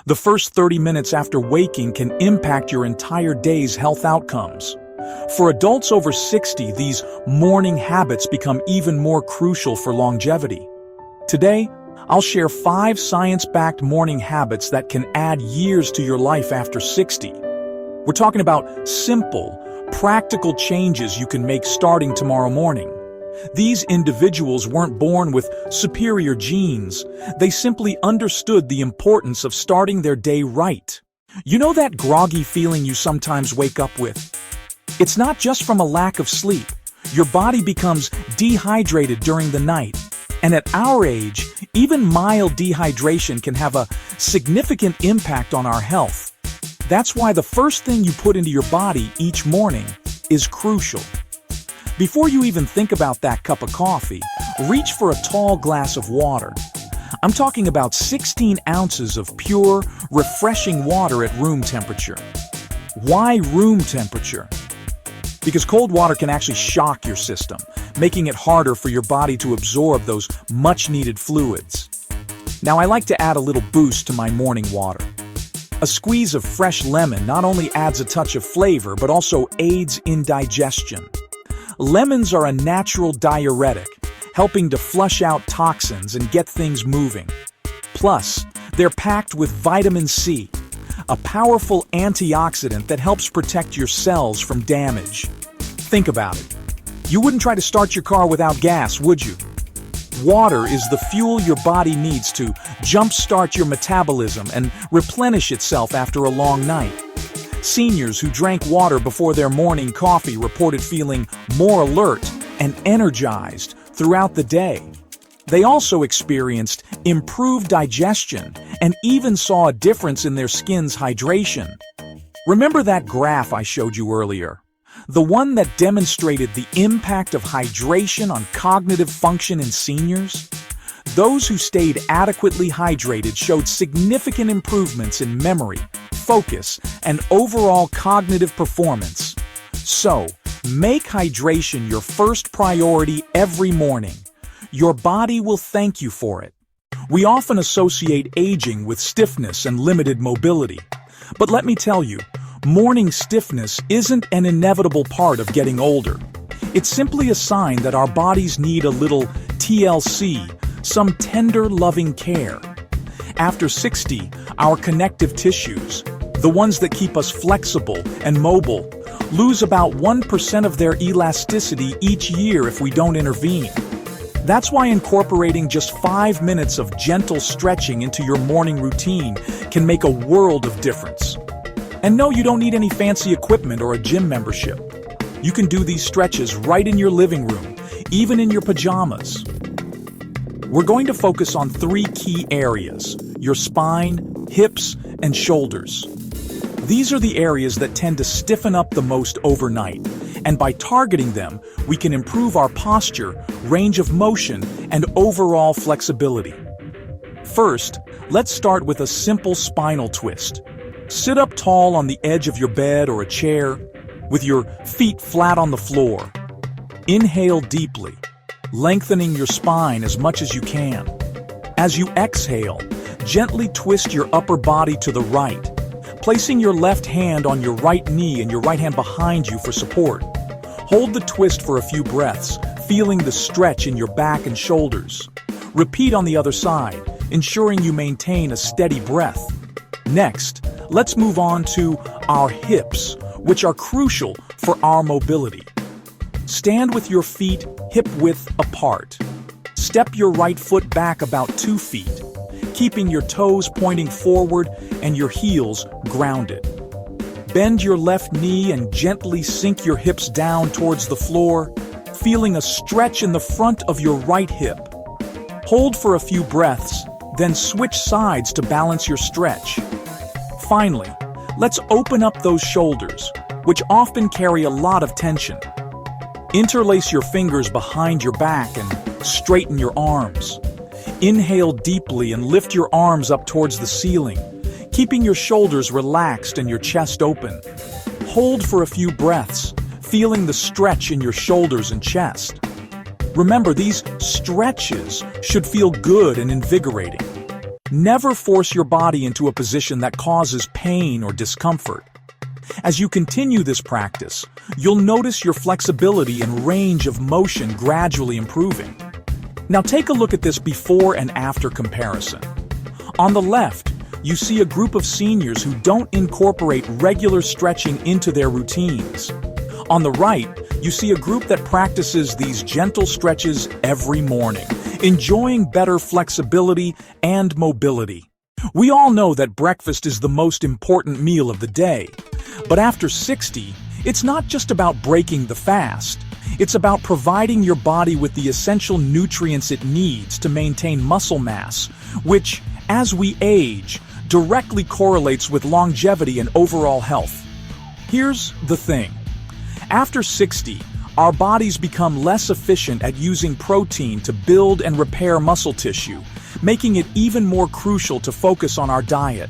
The first 30 minutes after waking can impact your entire day's health outcomes. For adults over 60, these morning habits become even more crucial for longevity. Today, I'll share 5 science-backed morning habits that can add years to your life after 60. We're talking about simple, practical changes you can make starting tomorrow morning. These individuals weren't born with superior genes. They simply understood the importance of starting their day right. You know that groggy feeling you sometimes wake up with? It's not just from a lack of sleep. Your body becomes dehydrated during the night. And at our age, even mild dehydration can have a significant impact on our health. That's why the first thing you put into your body each morning is crucial. Before you even think about that cup of coffee, reach for a tall glass of water. I'm talking about 16 ounces of pure, refreshing water at room temperature. Why room temperature? Because cold water can actually shock your system, making it harder for your body to absorb those much-needed fluids. Now, I like to add a little boost to my morning water. A squeeze of fresh lemon not only adds a touch of flavor, but also aids in digestion. Lemons are a natural diuretic, helping to flush out toxins and get things moving. Plus, they're packed with vitamin C, a powerful antioxidant that helps protect your cells from damage. Think about it. You wouldn't try to start your car without gas, would you? Water is the fuel your body needs to jumpstart your metabolism and replenish itself after a long night. Seniors who drank water before their morning coffee reported feeling more alert and energized throughout the day. They also experienced improved digestion and even saw a difference in their skin's hydration. Remember that graph I showed you earlier? The one that demonstrated the impact of hydration on cognitive function in seniors? Those who stayed adequately hydrated showed significant improvements in memory, focus, and overall cognitive performance. So, make hydration your first priority every morning. Your body will thank you for it. We often associate aging with stiffness and limited mobility. But let me tell you, morning stiffness isn't an inevitable part of getting older. It's simply a sign that our bodies need a little TLC, some tender, loving care. After 60, our connective tissues, the ones that keep us flexible and mobile, lose about 1% of their elasticity each year if we don't intervene. That's why incorporating just 5 minutes of gentle stretching into your morning routine can make a world of difference. And no, you don't need any fancy equipment or a gym membership. You can do these stretches right in your living room, even in your pajamas. We're going to focus on 3 key areas: your spine, hips, and shoulders. These are the areas that tend to stiffen up the most overnight, and by targeting them, we can improve our posture, range of motion, and overall flexibility. First, let's start with a simple spinal twist. Sit up tall on the edge of your bed or a chair, with your feet flat on the floor. Inhale deeply, lengthening your spine as much as you can. As you exhale, gently twist your upper body to the right, placing your left hand on your right knee and your right hand behind you for support. Hold the twist for a few breaths, feeling the stretch in your back and shoulders. Repeat on the other side, ensuring you maintain a steady breath. Next, let's move on to our hips, which are crucial for our mobility. Stand with your feet hip-width apart. Step your right foot back about 2 feet, keeping your toes pointing forward and your heels grounded. Bend your left knee and gently sink your hips down towards the floor, feeling a stretch in the front of your right hip. Hold for a few breaths, then switch sides to balance your stretch. Finally, let's open up those shoulders, which often carry a lot of tension. Interlace your fingers behind your back and straighten your arms. Inhale deeply and lift your arms up towards the ceiling, keeping your shoulders relaxed and your chest open. Hold for a few breaths, feeling the stretch in your shoulders and chest. Remember, these stretches should feel good and invigorating. Never force your body into a position that causes pain or discomfort. As you continue this practice, you'll notice your flexibility and range of motion gradually improving. Now take a look at this before and after comparison. On the left, you see a group of seniors who don't incorporate regular stretching into their routines. On the right, you see a group that practices these gentle stretches every morning, enjoying better flexibility and mobility. We all know that breakfast is the most important meal of the day. But after 60, it's not just about breaking the fast. It's about providing your body with the essential nutrients it needs to maintain muscle mass, which, as we age, directly correlates with longevity and overall health. Here's the thing. After 60, our bodies become less efficient at using protein to build and repair muscle tissue, making it even more crucial to focus on our diet.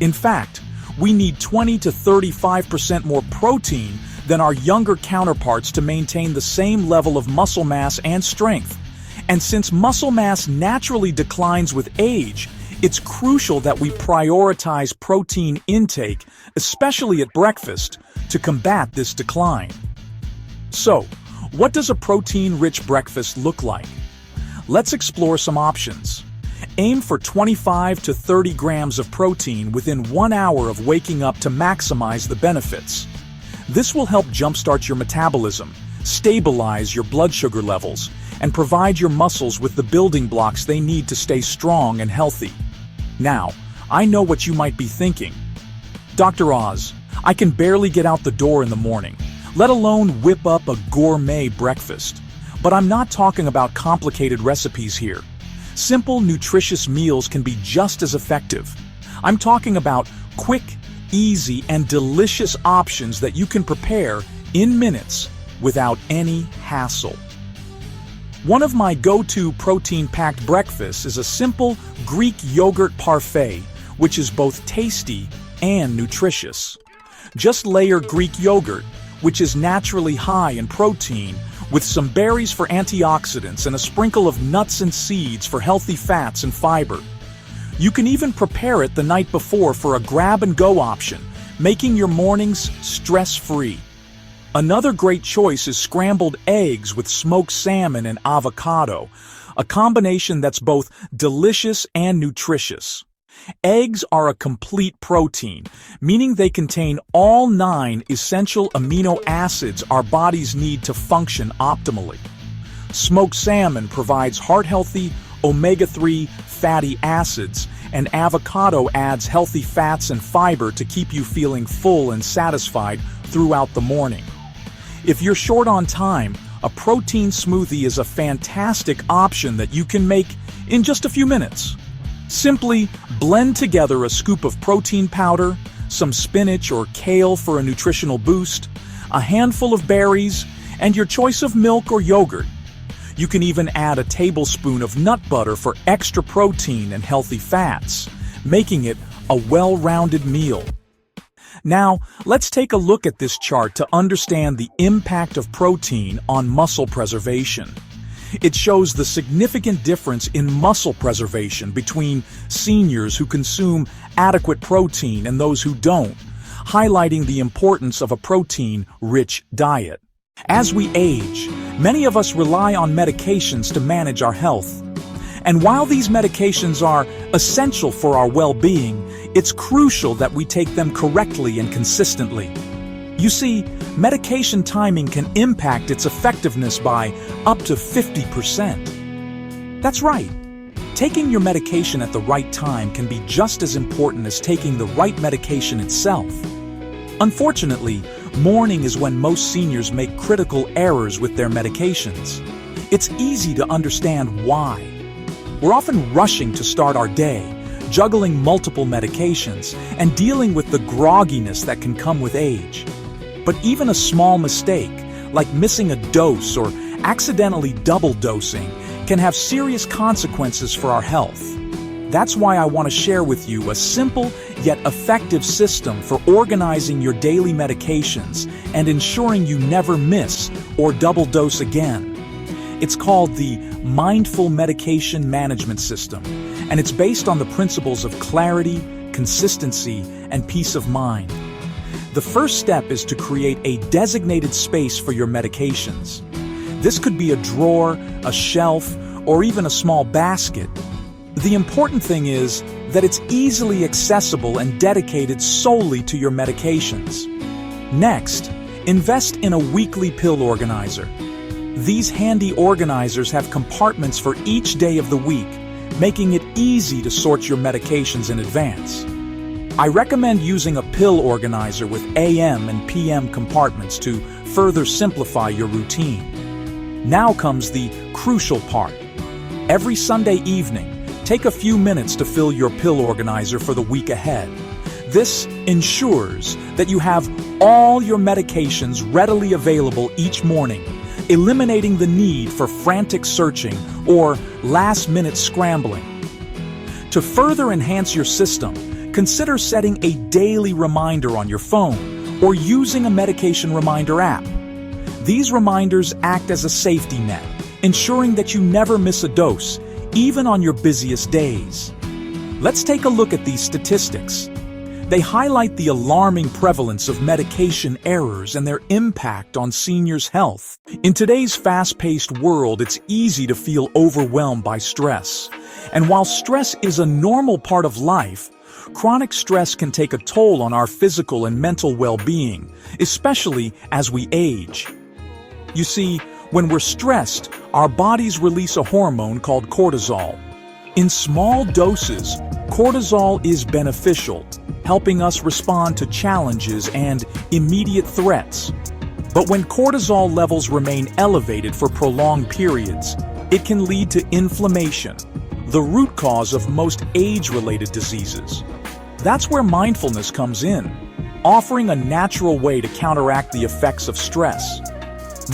In fact, we need 20 to 35% more protein than our younger counterparts to maintain the same level of muscle mass and strength. And since muscle mass naturally declines with age, it's crucial that we prioritize protein intake, especially at breakfast, to combat this decline. So, what does a protein-rich breakfast look like? Let's explore some options. Aim for 25 to 30 grams of protein within 1 hour of waking up to maximize the benefits. This will help jumpstart your metabolism, stabilize your blood sugar levels, and provide your muscles with the building blocks they need to stay strong and healthy. Now, I know what you might be thinking. Dr. Oz, I can barely get out the door in the morning, let alone whip up a gourmet breakfast. But I'm not talking about complicated recipes here. Simple, nutritious meals can be just as effective. I'm talking about quick, easy, and delicious options that you can prepare in minutes without any hassle. One of my go-to protein-packed breakfasts is a simple Greek yogurt parfait, which is both tasty and nutritious. Just layer Greek yogurt, which is naturally high in protein, with some berries for antioxidants and a sprinkle of nuts and seeds for healthy fats and fiber. You can even prepare it the night before for a grab-and-go option, making your mornings stress-free. Another great choice is scrambled eggs with smoked salmon and avocado, a combination that's both delicious and nutritious. Eggs are a complete protein, meaning they contain all 9 essential amino acids our bodies need to function optimally. Smoked salmon provides heart-healthy omega-3 fatty acids, and avocado adds healthy fats and fiber to keep you feeling full and satisfied throughout the morning. If you're short on time, a protein smoothie is a fantastic option that you can make in just a few minutes. Simply blend together a scoop of protein powder, some spinach or kale for a nutritional boost, a handful of berries, and your choice of milk or yogurt. You can even add a tablespoon of nut butter for extra protein and healthy fats, making it a well-rounded meal. Now, let's take a look at this chart to understand the impact of protein on muscle preservation. It shows the significant difference in muscle preservation between seniors who consume adequate protein and those who don't, highlighting the importance of a protein-rich diet. As we age, many of us rely on medications to manage our health. And while these medications are essential for our well-being, it's crucial that we take them correctly and consistently. You see, medication timing can impact its effectiveness by up to 50%. That's right. Taking your medication at the right time can be just as important as taking the right medication itself. Unfortunately, morning is when most seniors make critical errors with their medications. It's easy to understand why. We're often rushing to start our day, juggling multiple medications, and dealing with the grogginess that can come with age. But even a small mistake, like missing a dose or accidentally double dosing, can have serious consequences for our health. That's why I want to share with you a simple yet effective system for organizing your daily medications and ensuring you never miss or double dose again. It's called the Mindful Medication Management System, and it's based on the principles of clarity, consistency, and peace of mind. The first step is to create a designated space for your medications. This could be a drawer, a shelf, or even a small basket. The important thing is that it's easily accessible and dedicated solely to your medications. Next, invest in a weekly pill organizer. These handy organizers have compartments for each day of the week, making it easy to sort your medications in advance. I recommend using a pill organizer with AM and PM compartments to further simplify your routine. Now comes the crucial part. Every Sunday evening, take a few minutes to fill your pill organizer for the week ahead. This ensures that you have all your medications readily available each morning, eliminating the need for frantic searching or last-minute scrambling. To further enhance your system, consider setting a daily reminder on your phone or using a medication reminder app. These reminders act as a safety net, ensuring that you never miss a dose, even on your busiest days. Let's take a look at these statistics. They highlight the alarming prevalence of medication errors and their impact on seniors' health. In today's fast-paced world, it's easy to feel overwhelmed by stress. And while stress is a normal part of life, chronic stress can take a toll on our physical and mental well-being, especially as we age. You see, when we're stressed, our bodies release a hormone called cortisol. In small doses, cortisol is beneficial, helping us respond to challenges and immediate threats. But when cortisol levels remain elevated for prolonged periods, it can lead to inflammation, the root cause of most age-related diseases. That's where mindfulness comes in, offering a natural way to counteract the effects of stress.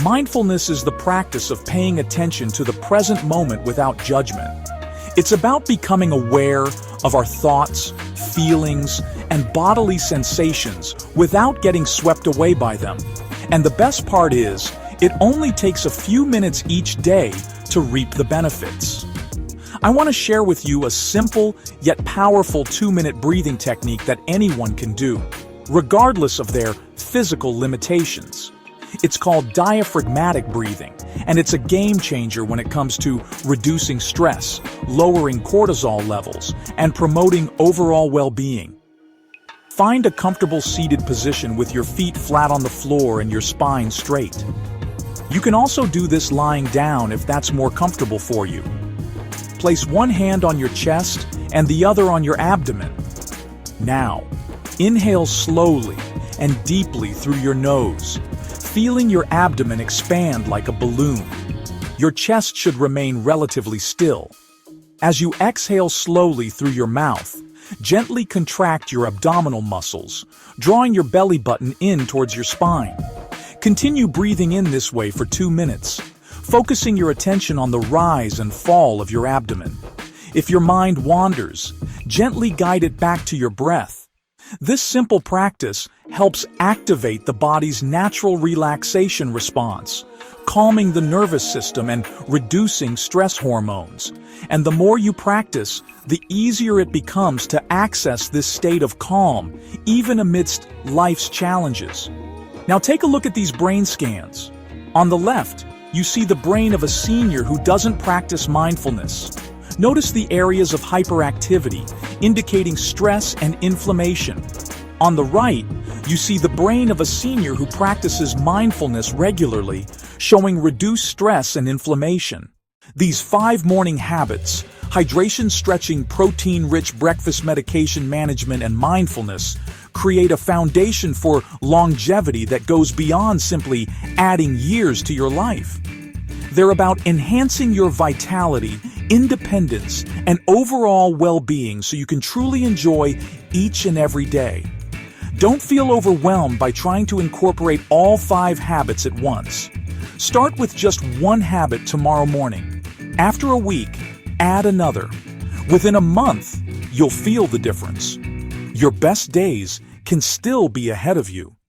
Mindfulness is the practice of paying attention to the present moment without judgment. It's about becoming aware of our thoughts, feelings, and bodily sensations without getting swept away by them. And the best part is, it only takes a few minutes each day to reap the benefits. I want to share with you a simple yet powerful 2-minute breathing technique that anyone can do, regardless of their physical limitations. It's called diaphragmatic breathing, and it's a game changer when it comes to reducing stress, lowering cortisol levels, and promoting overall well-being. Find a comfortable seated position with your feet flat on the floor and your spine straight. You can also do this lying down if that's more comfortable for you. Place one hand on your chest and the other on your abdomen. Now, inhale slowly and deeply through your nose, feeling your abdomen expand like a balloon. Your chest should remain relatively still. As you exhale slowly through your mouth, gently contract your abdominal muscles, drawing your belly button in towards your spine. Continue breathing in this way for 2 minutes, focusing your attention on the rise and fall of your abdomen. If your mind wanders, gently guide it back to your breath. This simple practice helps activate the body's natural relaxation response, calming the nervous system and reducing stress hormones. And the more you practice, the easier it becomes to access this state of calm, even amidst life's challenges. Now take a look at these brain scans. On the left, you see the brain of a senior who doesn't practice mindfulness. Notice the areas of hyperactivity, indicating stress and inflammation. On the right, you see the brain of a senior who practices mindfulness regularly, showing reduced stress and inflammation. These 5 morning habits, hydration, stretching, protein-rich breakfast, medication management, and mindfulness, create a foundation for longevity that goes beyond simply adding years to your life. They're about enhancing your vitality, independence, and overall well-being so you can truly enjoy each and every day. Don't feel overwhelmed by trying to incorporate all 5 habits at once. Start with just one habit tomorrow morning. After a week, add another. Within a month, you'll feel the difference. Your best days can still be ahead of you.